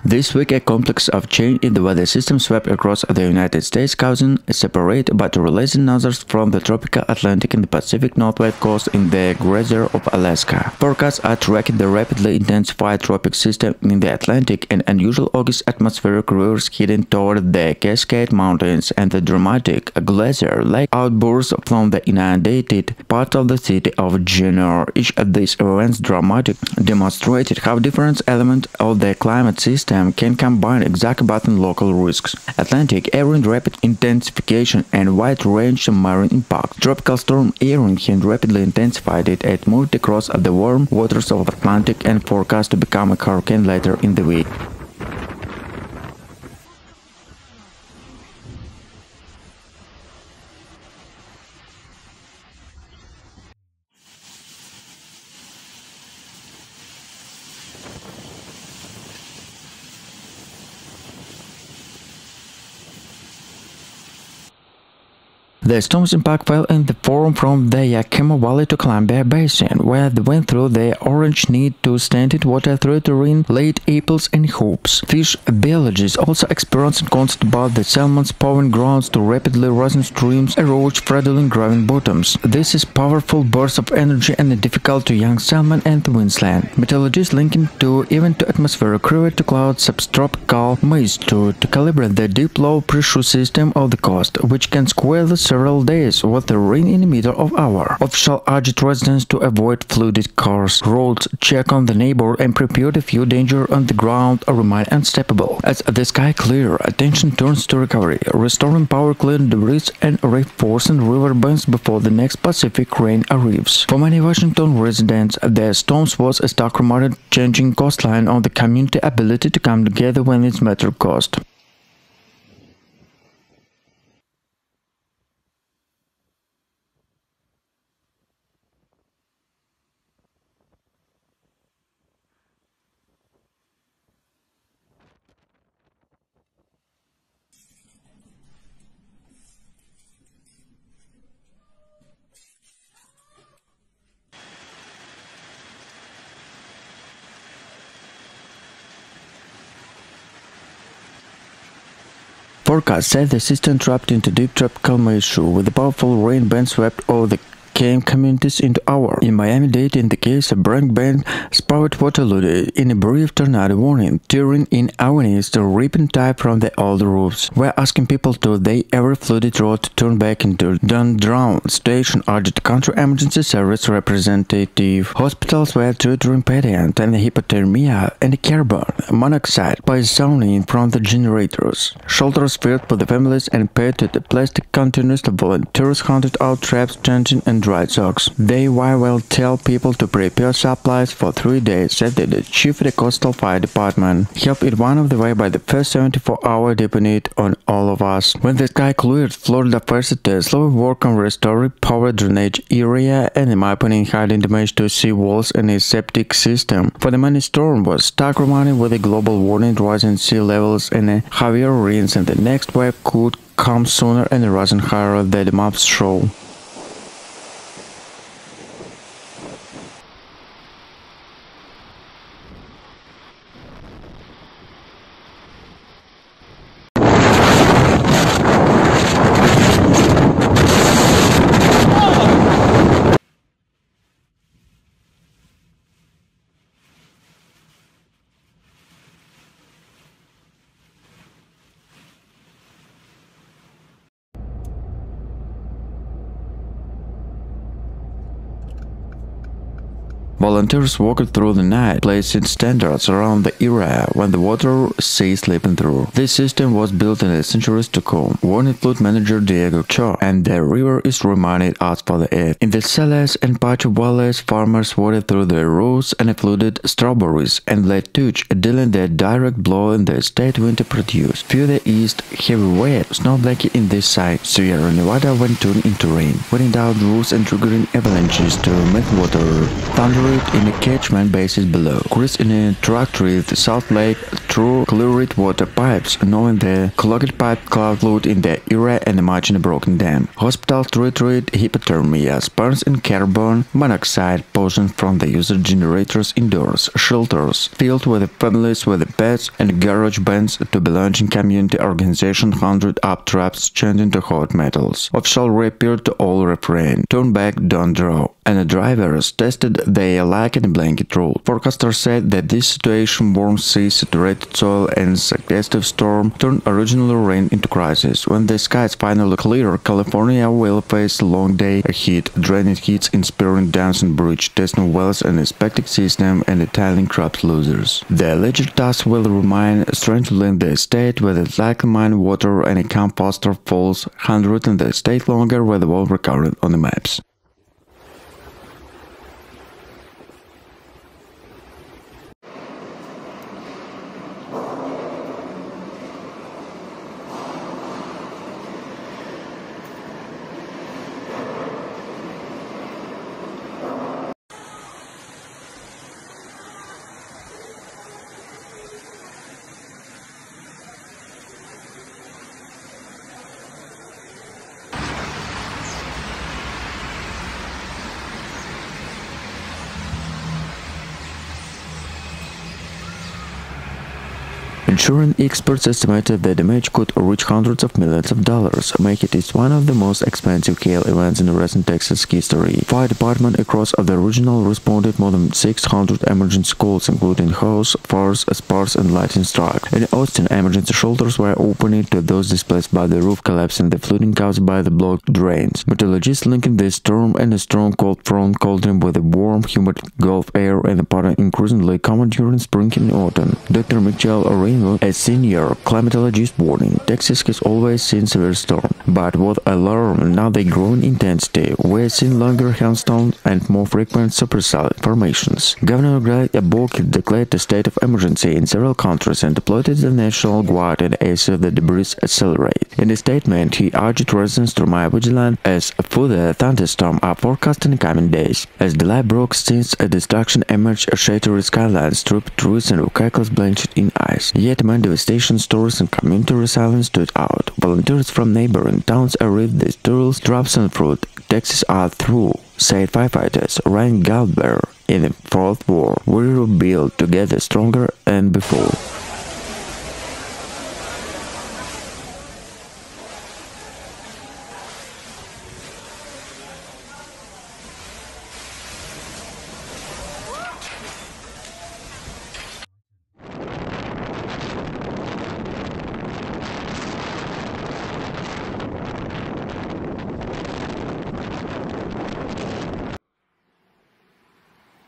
This week, a complex of change in the weather system swept across the United States, causing separate but related nonsense from the tropical Atlantic and the Pacific Northwest coast in the glacier of Alaska. Forecasts are tracking the rapidly intensified tropic system in the Atlantic and unusual August atmospheric rivers heading toward the Cascade Mountains and the dramatic glacier-like outbursts from the inundated part of the city of Juneau. Each of these events dramatically demonstrated how different elements of the climate system can combine exacerbating local risks. Atlantic airing rapid intensification and wide range marine impact. Tropical storm airing had rapidly intensified it moved across the warm waters of the Atlantic and forecast to become a hurricane later in the week. The storm's impact fell in the form from the Yakima Valley to Columbia Basin, where they went through the orange need to standing water through terrain, laid apples and hoops. Fish biologists also experienced constant about the salmon's spawning grounds to rapidly rising streams, erodes, fraudulent graving bottoms. This is powerful bursts of energy and difficult to young salmon and the windsland. Meteorologists linking to even to atmospheric river to cloud subtropical mist to calibrate the deep low pressure system of the coast, which can square the several days with the rain in a meter of hour. Officials urged residents to avoid flooded cars, roads, check on the neighbor and prepare to few danger on the ground or remain unstoppable. As the sky clear, attention turns to recovery, restoring power, clearing debris and reinforcing river banks before the next Pacific rain arrives. For many Washington residents, the storms was a stark reminder changing coastline on the community ability to come together when it's matter cost. Forecasts said the system trapped into deep tropical moisture with a powerful rain band swept over the came communities into hour. In Miami-Dade, in the case of Brent Bend, spout water loaded in a brief tornado warning, tearing in avenues to ripping type from the old roofs. We're asking people to they ever flooded road to turn back into drown station, urged country emergency service representative. Hospitals were tutoring patient and hypothermia and carbon monoxide poisoning from the generators. Shelters filled for the families and paid to the plastic containers. The volunteers hunted out traps, changing and dry socks. They will tell people to prepare supplies for 3 days, said the chief of the Coastal Fire Department. Help is one of the way by the first 74-hour depended on all of us. When the sky cleared, Florida first Tesla work on restoring power drainage area and mapping hiding damage to sea walls and a septic system. For the many storm was stuck remaining with a global warning, rising sea levels and heavier rains, and the next wave could come sooner and rising higher than the maps show. Volunteers walked through the night, placing standards around the area when the water ceased slipping through. This system was built in the centuries to come, warned flood manager Diego Cho, and the river is reminded us for the earth. In the Celes and Pacho valleys, farmers waded through the rows and flooded strawberries and let touch, dealing the direct blow in the state winter produce. Further east, heavy wet, snow blanket in this side, Sierra Nevada went turned into rain, wetting down roofs and triggering avalanches to meltwater, thundered in the catchment bases below. Chris in a truck with Salt Lake through cleared water pipes, knowing the clogged pipe cloud load in the area and imagine a broken dam. Hospitals treated hypothermia, burns in carbon monoxide poisoned from the user generators indoors, shelters filled with families with pets and garage bands to belonging community organization 100 up traps chanting to hot metals. Official reappeared to all refrain, turn back, don't draw, and the drivers tested their like in a blanket rule. Forecasters said that this situation, warm seas, saturated soil and suggestive storm turned original rain into crisis. When the skies finally clear, California will face a long day ahead, draining heats, inspiring dams and bridge, testing wells and inspecting system and detailing crops losers. The alleged task will remain strangling the state with its likely mine water and a camp faster falls 100 in the state longer with the wall recorded on the maps. Insurance experts estimated the damage could reach hundreds of millions of dollars, making it one of the most expensive hail events in recent Texas history. Fire department across the region responded more than 600 emergency calls, including house fires, sparks, and lightning strikes. In Austin, emergency shelters were opened to those displaced by the roof collapse and the flooding caused by the blocked drains. Meteorologists linking the storm and a strong cold front cauldron with a warm, humid Gulf air and a pattern increasingly common during spring and autumn. Dr. Mitchell O'Reilly, a senior climatologist, warning, Texas has always seen severe storms, but what alarm now they grow in intensity. We're seeing longer hailstones and more frequent supercell formations. Governor Greg Abbott declared a state of emergency in several countries and deployed the National Guard and as the debris accelerate. In a statement, he urged residents to remain vigilant as further thunderstorms are forecast in the coming days. As the light broke since a destruction emerged, shattered skylines, stripped trees and vehicles blanched in ice. Yet among devastation, stories and community resilience stood out. Volunteers from neighboring towns arrived the turtles, drops and fruit. Texas are through, said firefighters Ryan Galber. In the Fourth War, we rebuilt together stronger than before.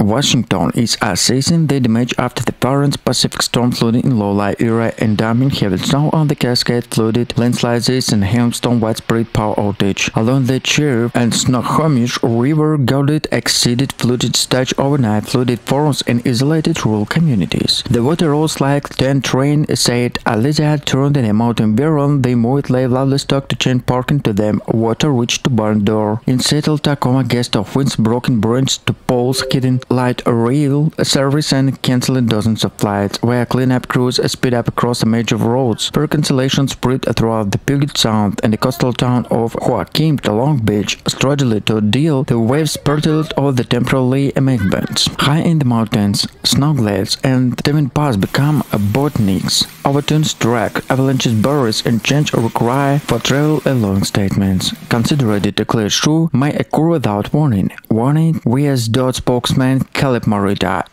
Washington is assessing the damage after the parent Pacific storm flooding in low-lying area and dumping heavy snow on the Cascade, flooded landslides and hailstone widespread power outage. Along the Cherokee and Snohomish River, gutted exceeded flooded stage overnight, flooded farms and isolated rural communities. The water rose like 10 train, said Alicia turned in a mountain barrel. They moved livestock to chain parking to them, water reached to barn door. In Seattle, Tacoma, gust of winds broken branches to poles, hidden light rail service and canceled dozens of flights, where cleanup crews speed up across the major roads. For cancellation spread throughout the Puget Sound and the coastal town of Joaquin to Long Beach, struggled to deal the waves spurtled over the temporary embankments. High in the mountains, snowglades and Devon Pass become bottlenecks. Overturns drag, avalanches buries and change require for travel along statements. Considered it a clear shoe may occur without warning. Warning, WS. Spokesman Caleb Morita.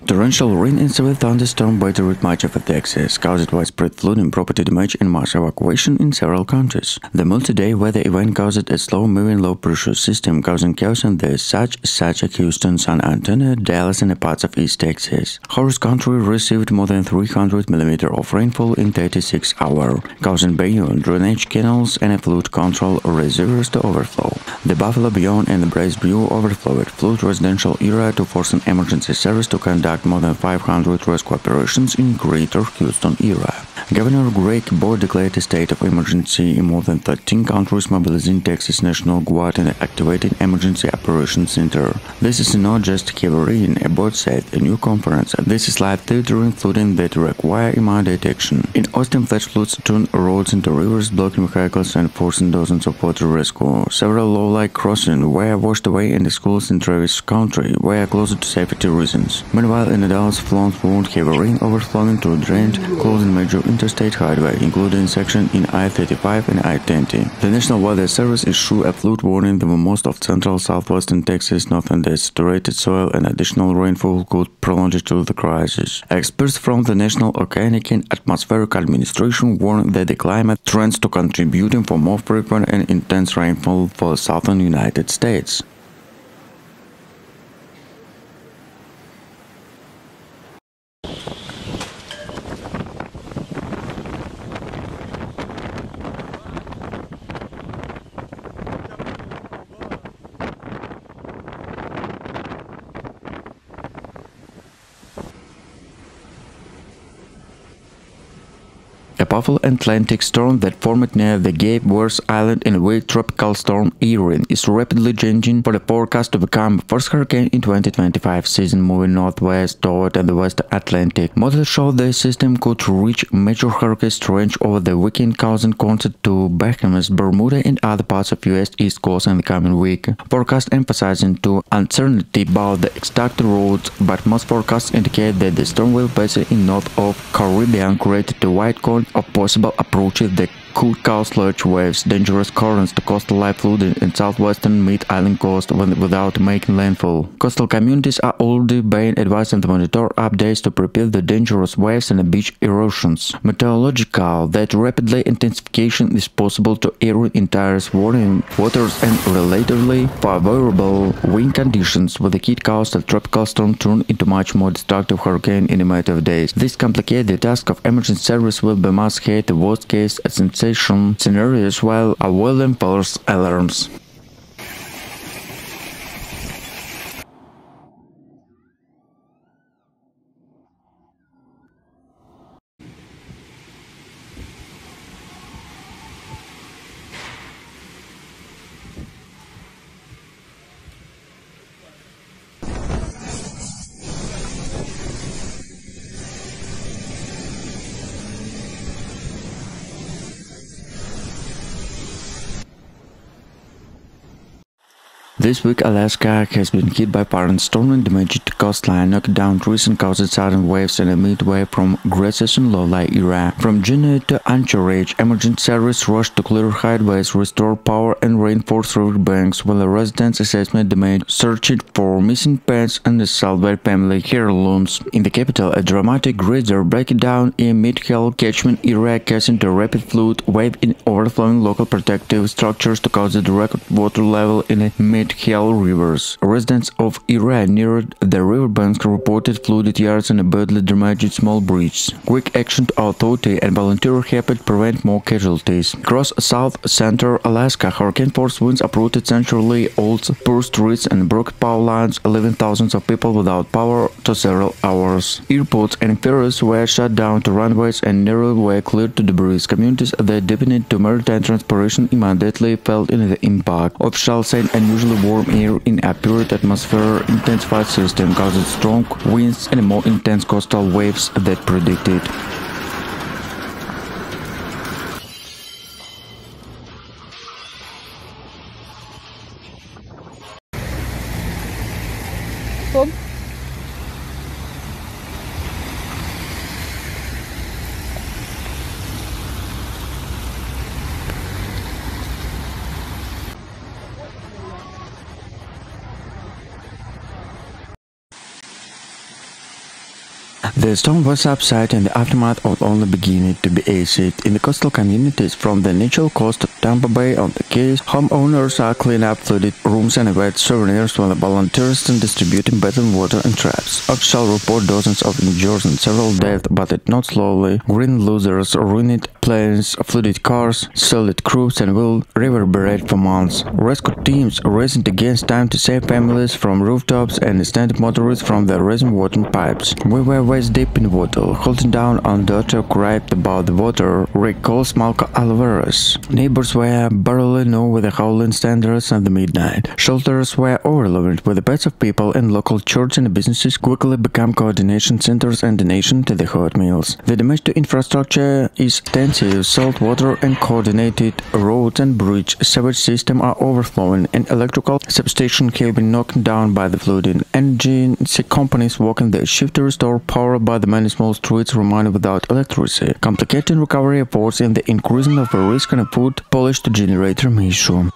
Torrential rain and severe thunderstorm battered much of Texas, caused widespread flooding, property damage, and mass evacuation in several counties. The multi-day weather event caused a slow-moving low-pressure system, causing chaos in the such as Houston, San Antonio, Dallas, and parts of East Texas. Horace County received more than 300 mm of rainfall in 36 hours, causing bayou, drainage canals, and flood control reservoirs to overflow. The Buffalo Beyond and the Brace Bayou overflowed flood residential area to force an emergency service to conduct more than 500 rescue operations in Greater Houston area. Governor Greg Abbott declared a state of emergency in more than 13 countries, mobilizing Texas National Guard and activating Emergency Operations Center. This is not just heavy rain, Abbott said in a new conference. This is life-threatening flooding that require immediate action. In Austin, flash floods turned roads into rivers, blocking vehicles and forcing dozens of water rescue. Several low-lying crossings were washed away, and the schools in Travis County were closed to safety reasons. Meanwhile, in the Dallas, floods warned heavy rain overflowing to drained, closing major interstate highway, including section in I-35 and I-20. The National Weather Service issued a flood warning that most of central southwestern Texas, northern the saturated soil, and additional rainfall could prolong to the crisis. Experts from the National Oceanic and Atmospheric Administration warned that the climate trends to contributing for more frequent and intense rainfall for the southern United States. A powerful Atlantic storm that formed near the Cape Verde Island in a weak tropical storm Erin is rapidly changing for the forecast to become the first hurricane in 2025 season, moving northwest toward the West Atlantic. Models show the system could reach major hurricane range over the weekend, causing concert to Bahamas, Bermuda, and other parts of U.S. East Coast in the coming week. Forecast emphasizing to uncertainty about the exact routes, but most forecasts indicate that the storm will pass in north of Caribbean, creating a wide cone of possible approaches that could cause large waves, dangerous currents to coastal life flooding in southwestern mid-island coast without making landfall. Coastal communities are already being advised to monitor updates to prepare the dangerous waves and beach erosions. Meteorological that rapidly intensification is possible to Erin entire warning waters and relatively favorable wind conditions, with the key coastal tropical storm turn into much more destructive hurricane in a matter of days. This complicates the task of emergency service will be must hit the worst case scenarios while avoiding false alarms. This week, Alaska has been hit by violent storm and damaged the coastline, knocked down trees and caused sudden waves and a midway from grassy and low-lying area. From Juneau to Anchorage, emergency service rushed to clear highways, restore power, and reinforce river banks, while the residents assessment damage, searching for missing pets and the salvage family heirlooms. In the capital, a dramatic geyser breaking down in mid-hill catchment area, causing a rapid flood wave in overflowing local protective structures to cause the record water level in a mid-hill rivers. Residents of Iran near the riverbanks reported flooded yards and badly damaged small bridges. Quick action to authority and volunteers helped prevent more casualties. Across south-central Alaska, hurricane force winds uprooted centrally old poor streets and broke power lines, leaving thousands of people without power for several hours. Airports and ferries were shut down to runways and narrow were cleared to debris. Communities that depended to maritime transportation immediately felt in the impact. Officials said unusually warm air in a period atmosphere intensified system caused strong winds and more intense coastal waves than predicted. Boom. The storm was upside and the aftermath of only beginning to be acid. In the coastal communities from the natural coast to Tampa Bay on the Keys, homeowners are cleaning up flooded rooms and evade souvenirs while the volunteers are distributing bathing water and traps. Officials report dozens of injuries and several deaths, but it not slowly. Green losers, ruined planes, flooded cars, solid crews and will reverberate for months. Rescue teams racing against time to save families from rooftops and stranded motorists from the rising water pipes. We were waist deep in water, holding down on daughter cried about the water, recalls Malco Alvarez. Neighbors were barely know with the howling standards at the midnight. Shelters were overloaded with the pets of people, and local churches and businesses quickly become coordination centers and donation to the hot meals. The damage to infrastructure is extensive. Salt water and coordinated roads and bridge sewage system are overflowing, and electrical substations have been knocked down by the flooding. Energy companies working their shift to restore power, but the many small streets remain without electricity, complicating recovery efforts and the increasing of the risk and food polish to generator issue.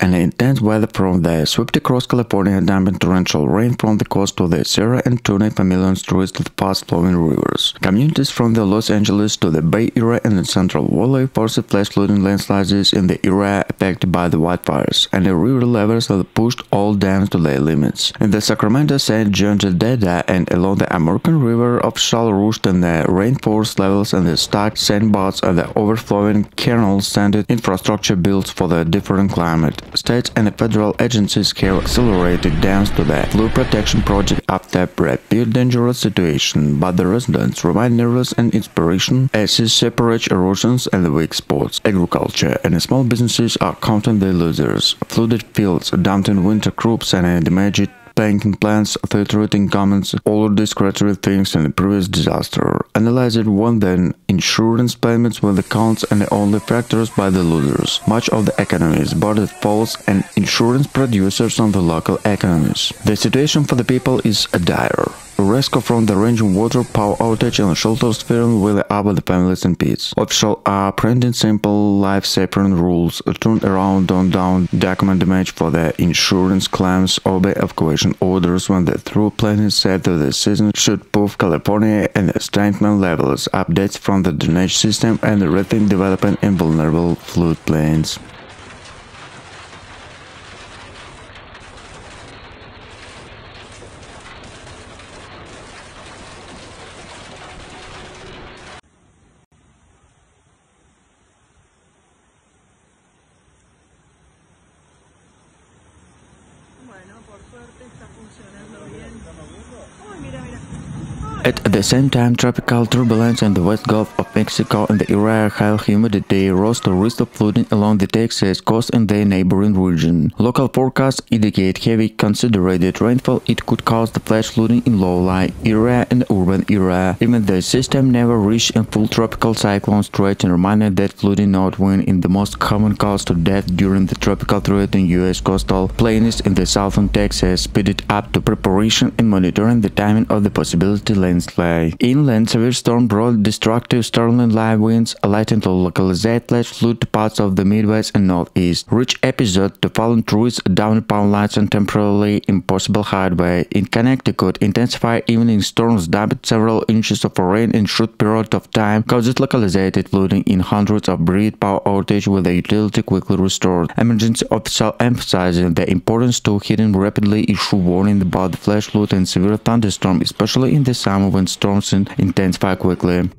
An intense weather from the swept across California, dumping torrential rain from the coast to the Sierra and turned for millions tourists with fast-flowing rivers. Communities from the Los Angeles to the Bay Area and the Central Valley forced flash flooding landslides in the area affected by the wildfires, and the river levels have pushed all dams to their limits. In the Sacramento, St. John Deda and along the American River, officials rushed in the rainforest levels and the stacked sandbars and the overflowing canals sent infrastructure built for the different climate. States and federal agencies have accelerated dams to the flood protection project after a rapid dangerous situation, but the residents remain nervous and inspiration as separate erosions and weak spots. Agriculture and small businesses are counting the losers. Flooded fields, dumped winter crops and damaged banking plants, threatening governments, all discredited things in the previous disaster. Analyzed one then, insurance payments were the counts and the only factors by the losers. Much of the economy is bordered falls and insurance producers on the local economies. The situation for the people is dire. Rescue from the raging water, power outage and shelters filling with up the families and pets. Officials are printing simple life-saving rules, turn around, don't down, document damage for the insurance claims, obey evacuation orders when the through planning said that the season should prove California and the strengthen levels, updates from the drainage system and rethink development in vulnerable floodplains. At the same time, tropical turbulence in the West Gulf of Mexico and the area high humidity rose to risk of flooding along the Texas coast and the neighboring region. Local forecasts indicate heavy concentrated rainfall. It could cause the flash flooding in low-lying area and urban area. Even the system never reached a full tropical cyclone stretch and reminded that flooding not one in the most common cause to death during the tropical threat in U.S. coastal plains in the southern Texas speeded up to preparation and monitoring the timing of the possibility landslide. Inland, severe storm brought destructive storming live winds, lightning to localized flash flood to parts of the Midwest and Northeast. Rich episode to fallen trees, downed power lines and temporarily impossible highway. In Connecticut, intensified evening storms dumped several inches of rain in short period of time, caused localized flooding in hundreds of brief power outage with the utility quickly restored. Emergency officials emphasizing the importance to hitting rapidly issue warning about flash flood and severe thunderstorm, especially in the summer when storms intensify quickly.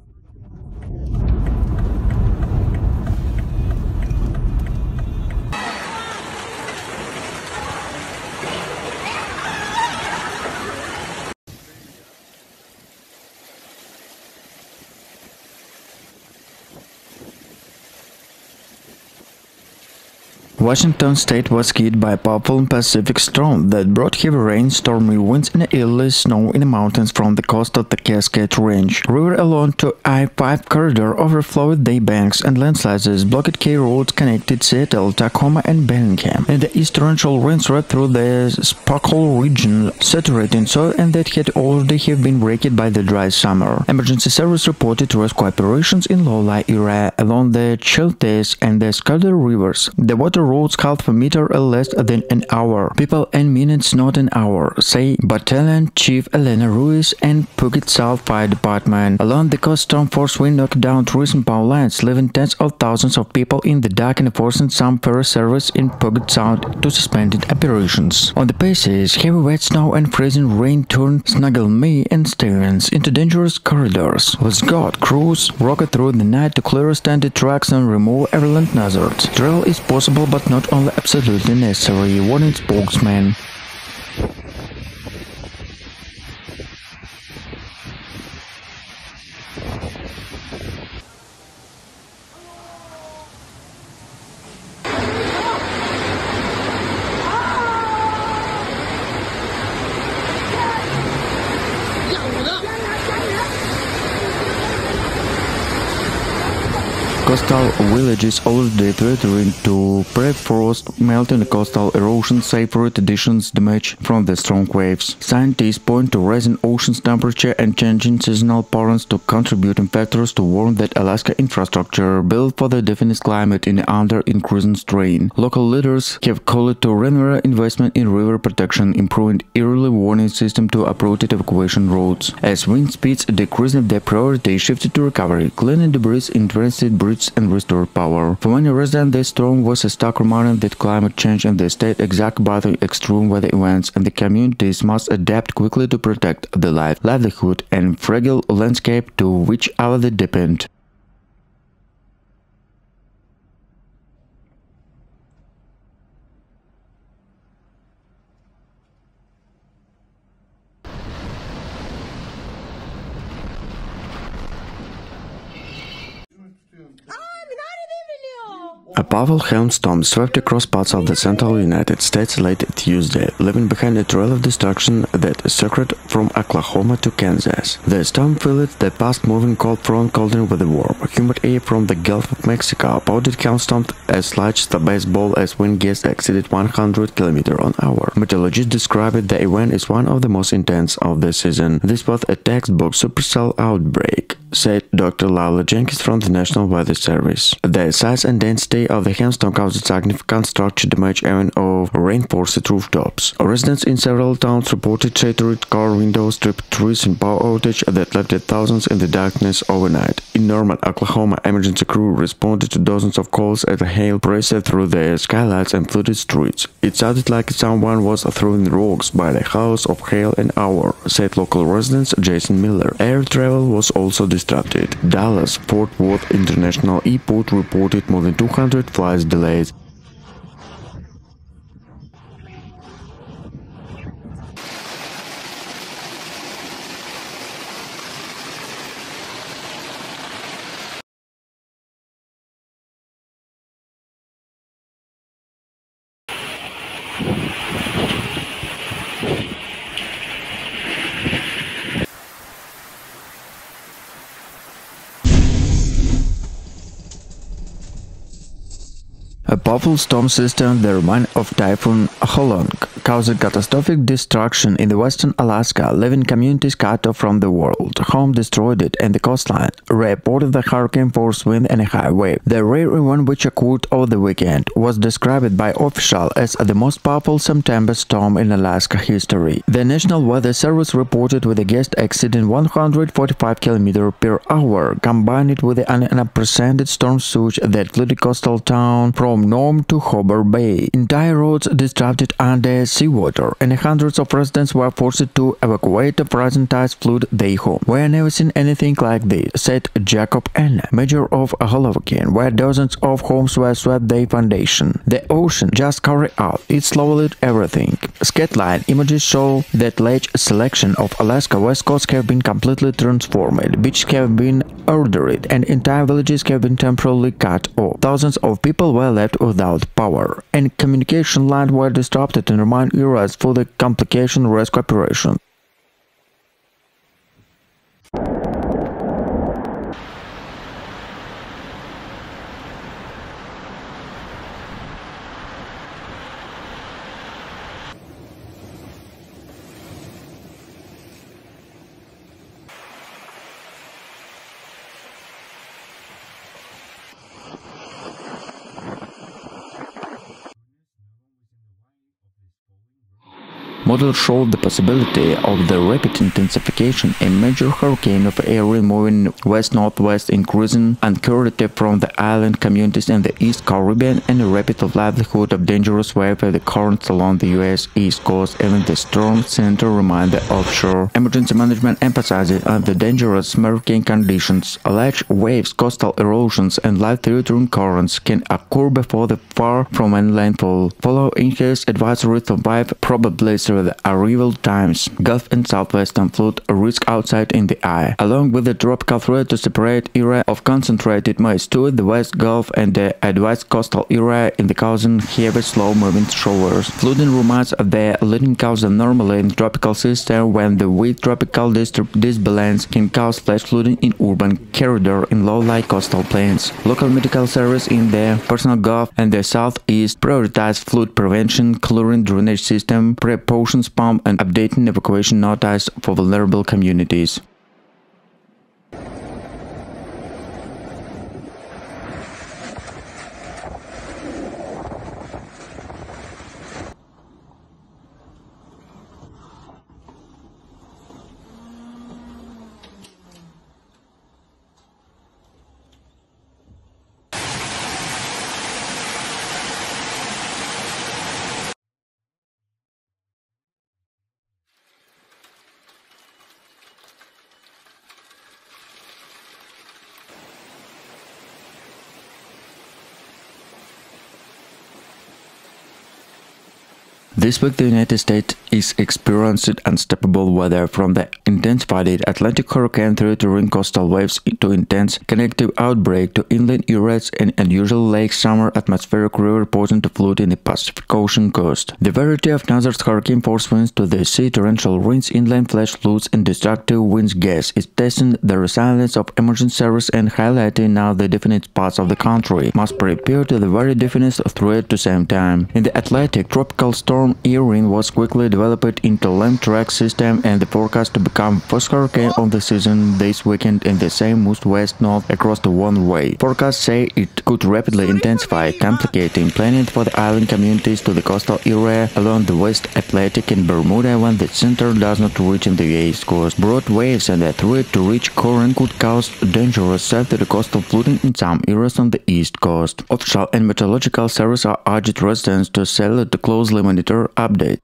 Washington state was hit by a powerful Pacific storm that brought heavy rain, stormy winds, and early snow in the mountains from the coast of the Cascade Range. River along to I-5 corridor overflowed their banks, and landslides blocked key roads connected Seattle, Tacoma, and Bellingham. In the east, torrential rain swept through the Sparkle region, saturating soil and that had already have been wrecked by the dry summer. Emergency service reported rescue operations in low-lying area along the Chiltez and the Scudder rivers. The water rose half a meter or less than an hour. People and minutes, not an hour, say Battalion Chief Elena Ruiz and Puget South Fire Department. Along the coast, storm force wind knocked down trees and power lines, leaving tens of thousands of people in the dark and forcing some ferry service in Puget Sound to suspended operations. On the Pacers, heavy wet snow and freezing rain turned Snuggle Me and Stevens into dangerous corridors. With God, crews rocked through the night to clear standard tracks and remove everland hazards. Travel is possible but not only absolutely necessary, warning spokesman. Coastal villages already threatening to pre-frost melt and coastal erosion, safer additions damage from the strong waves. Scientists point to rising ocean's temperature and changing seasonal patterns to contributing factors to warn that Alaska infrastructure built for the definite climate is under increasing strain. Local leaders have called to renewal investment in river protection, improving early warning system to uprooted evacuation routes. As wind speeds decrease, their priority shifted to recovery, cleaning debris in transit bridges and restore power. For many residents, this storm was a stark reminder that climate change and the state exact by the extreme weather events, and the communities must adapt quickly to protect the life, livelihood, and fragile landscape to which they depend. A powerful hailstorm swept across parts of the central United States late Tuesday, leaving behind a trail of destruction that circled from Oklahoma to Kansas. The storm filled the fast-moving cold front cooling with warm, humid air from the Gulf of Mexico. Powdered hailstorms as large as a baseball as wind gusts exceeded 100 km/h. Meteorologists described the event as one of the most intense of the season. This was a textbook supercell outbreak, said Dr. Laura Jenkins from the National Weather Service. The size and density of the hailstorm caused significant structure damage even of reinforced rooftops. Residents in several towns reported shattered car windows, stripped trees, and power outage that left thousands in the darkness overnight. In Norman, Oklahoma, emergency crew responded to dozens of calls as the hail pressed through the skylights and flooded streets. It sounded like someone was throwing rocks by the house of hail an hour, said local resident Jason Miller. Air travel was also disrupted. Dallas-Fort Worth International Airport reported more than 200 flights delayed. A powerful storm system, the remind of Typhoon Holong, caused catastrophic destruction in the western Alaska, leaving communities cut off from the world. Home destroyed and the coastline reported the hurricane-force wind and a high wave. The rare event which occurred over the weekend was described by officials as the most powerful September storm in Alaska history. The National Weather Service reported with a gust exceeding 145 km/h, combined with an unprecedented storm surge that flooded coastal town from Nome to Hobart Bay. Entire roads disrupted under seawater, and hundreds of residents were forced to evacuate the frozen tides flood their home. "We have never seen anything like this," said Jacob N., mayor of Holovakin, where dozens of homes were swept their foundation. "The ocean just carried out. It swallowed everything." Skyline images show that large selection of Alaska west coast have been completely transformed. Beaches have been eroded and entire villages have been temporarily cut off. Thousands of people were left without power, and communication lines were disrupted in remote areas for the complication rescue operation. Models showed the possibility of the rapid intensification, a major hurricane of area moving west-northwest, increasing uncertainty from the island communities in the East Caribbean, and a rapid likelihood of dangerous wave of the currents along the U.S. East Coast. Even the storm center reminded the offshore emergency management emphasizes the dangerous hurricane conditions. Large waves, coastal erosions, and life-threatening currents can occur before the far from landfall. Follow enhanced advisory to 5 probably through the arrival times. Gulf and southwestern flood risk outside in the eye, along with the tropical threat to separate area of concentrated moist to the west Gulf and the advanced coastal area in the causing heavy slow-moving showers. Flooding remains the leading cause normally in the tropical system, when the weak tropical disbalance can cause flash flooding in urban corridor in low-lying coastal plains. Local medical service in the Personal Gulf and the southeast prioritize flood prevention, clearing drainage system, precautions pump, and updating evacuation notice for vulnerable communities. This week, the United States is experiencing unstoppable weather, from the intensified Atlantic hurricane threatening coastal waves to intense connective outbreak to inland areas and unusual late summer atmospheric river reporting to flood in the Pacific Ocean coast. The variety of northern hurricane force winds to the sea, torrential rains, inland flash floods, and destructive winds gas is testing the resilience of emergency service and highlighting now the definite parts of the country must prepare to the very definite threat at the same time. In the Atlantic, tropical storm Irene was quickly developed into a lamp track system and the forecast to become first hurricane of the season this weekend, in the same moves west-north across the one-way. Forecasts say it could rapidly intensify, complicating planning for the island communities to the coastal area along the West Atlantic and Bermuda when the center does not reach in the East Coast. Broad waves and a threat to reach current could cause dangerous south to the coastal flooding in some areas on the East Coast. Official and meteorological service are urged residents to closely monitor update.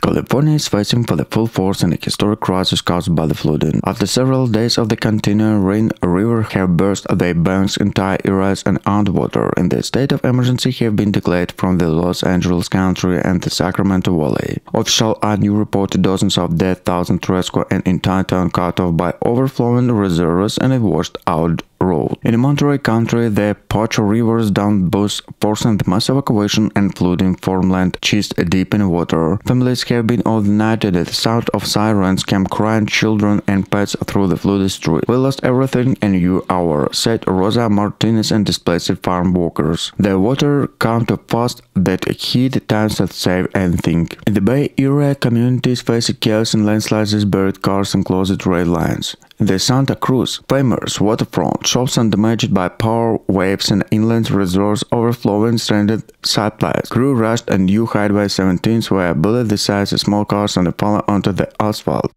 California is facing for the full force in a historic crisis caused by the flooding. After several days of the continuing rain, rivers have burst their banks, entire areas and underwater, and the state of emergency have been declared from the Los Angeles County and the Sacramento Valley. Official new reported dozens of deaths, thousands rescued, and entire town cut off by overflowing reservoirs and a washed out road. In Monterey County, the Pocho River's down boost forcing the mass evacuation and flooding farmland chest deep in water. Families have been all night at the sound of sirens came crying children and pets through the flooded street. We lost everything in an hour, said Rosa Martinez and displaced farm workers. The water came too fast that heat times that save anything. In the Bay Area, communities faced chaos and landslides, buried cars and closed rail lines. In the Santa Cruz, famous waterfront, shops are damaged by power waves and inland resorts overflowing stranded sideplays. Crew rushed a new Highway 17 where bullet the size of small cars and fallen onto the asphalt.